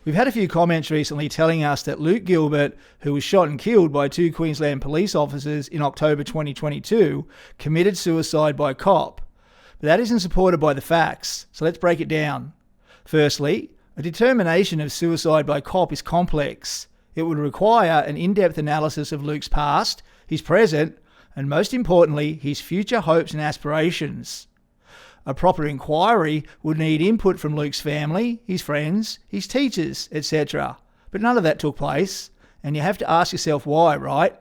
We've had a few comments recently telling us that Luke Gilbert, who was shot and killed by 2 Queensland police officers in October 2022, committed suicide by cop. But that isn't supported by the facts, so let's break it down. Firstly, a determination of suicide by cop is complex. It would require an in-depth analysis of Luke's past, his present, and most importantly, his future hopes and aspirations. A proper inquiry would need input from Luke's family, his friends, his teachers, etc. But none of that took place, and you have to ask yourself why, right?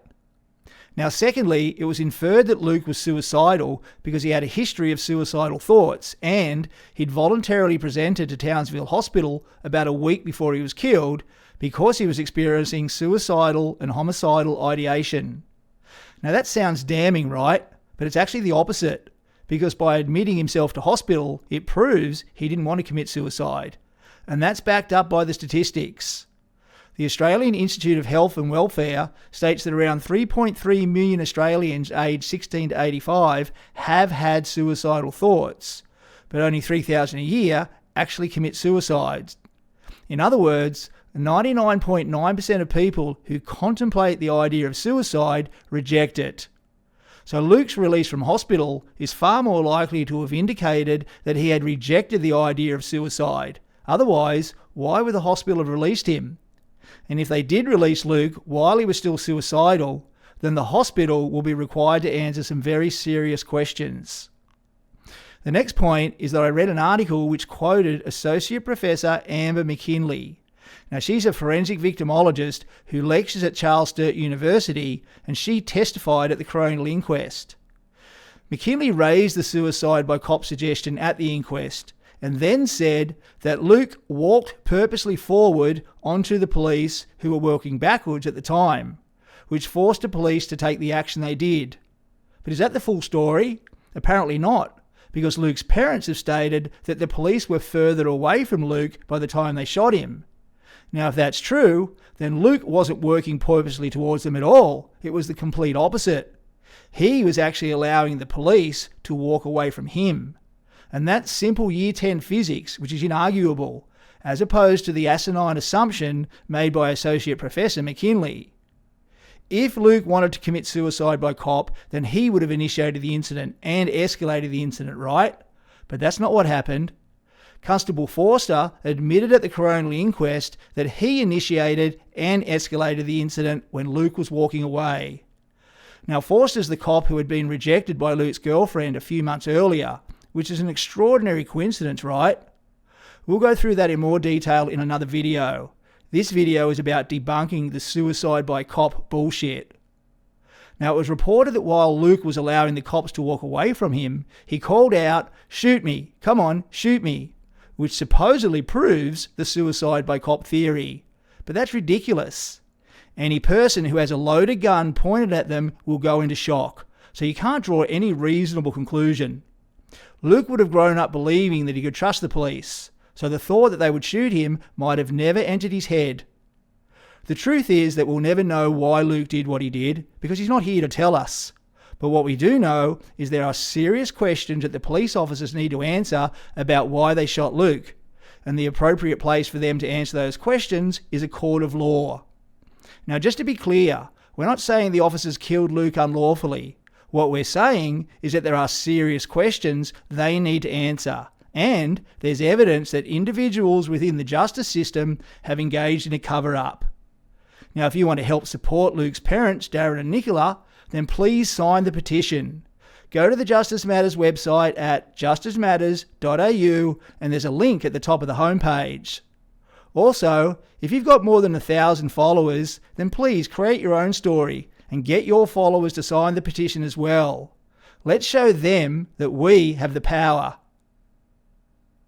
Now, secondly, it was inferred that Luke was suicidal because he had a history of suicidal thoughts, and he'd voluntarily presented to Townsville Hospital about a week before he was killed because he was experiencing suicidal and homicidal ideation. Now, that sounds damning, right? But it's actually the opposite. Because by admitting himself to hospital, it proves he didn't want to commit suicide. And that's backed up by the statistics. The Australian Institute of Health and Welfare states that around 3.3 million Australians aged 16 to 85 have had suicidal thoughts, but only 3,000 a year actually commit suicide. In other words, 99.9% of people who contemplate the idea of suicide reject it. So Luke's release from hospital is far more likely to have indicated that he had rejected the idea of suicide. Otherwise, why would the hospital have released him? And if they did release Luke while he was still suicidal, then the hospital will be required to answer some very serious questions. The next point is that I read an article which quoted Associate Professor Amber McKinley. Now, she's a forensic victimologist who lectures at Charles Sturt University, and she testified at the coronial inquest. McKinley raised the suicide by cop suggestion at the inquest, and then said that Luke walked purposely forward onto the police who were working backwards at the time, which forced the police to take the action they did. But is that the full story? Apparently not, because Luke's parents have stated that the police were further away from Luke by the time they shot him. Now, if that's true, then Luke wasn't working purposely towards them at all. It was the complete opposite. He was actually allowing the police to walk away from him. And that's simple Year 10 physics, which is inarguable, as opposed to the asinine assumption made by Associate Professor McKinley. If Luke wanted to commit suicide by cop, then he would have initiated the incident and escalated the incident, right? But that's not what happened. Constable Forster admitted at the coronial inquest that he initiated and escalated the incident when Luke was walking away. Now, Forster's the cop who had been rejected by Luke's girlfriend a few months earlier, which is an extraordinary coincidence, right? We'll go through that in more detail in another video. This video is about debunking the suicide by cop bullshit. Now, it was reported that while Luke was allowing the cops to walk away from him, he called out, "Shoot me, come on, shoot me," which supposedly proves the suicide by cop theory. But that's ridiculous. Any person who has a loaded gun pointed at them will go into shock, so you can't draw any reasonable conclusion. Luke would have grown up believing that he could trust the police, so the thought that they would shoot him might have never entered his head. The truth is that we'll never know why Luke did what he did, because he's not here to tell us. But what we do know is there are serious questions that the police officers need to answer about why they shot Luke, and the appropriate place for them to answer those questions is a court of law. Now, just to be clear, we're not saying the officers killed Luke unlawfully. What we're saying is that there are serious questions they need to answer, and there's evidence that individuals within the justice system have engaged in a cover-up. Now, if you want to help support Luke's parents, Darren and Nicola, then please sign the petition. Go to the Justice Matters website at justicematters.au, and there's a link at the top of the homepage. Also, if you've got more than 1,000 followers, then please create your own story and get your followers to sign the petition as well. Let's show them that we have the power.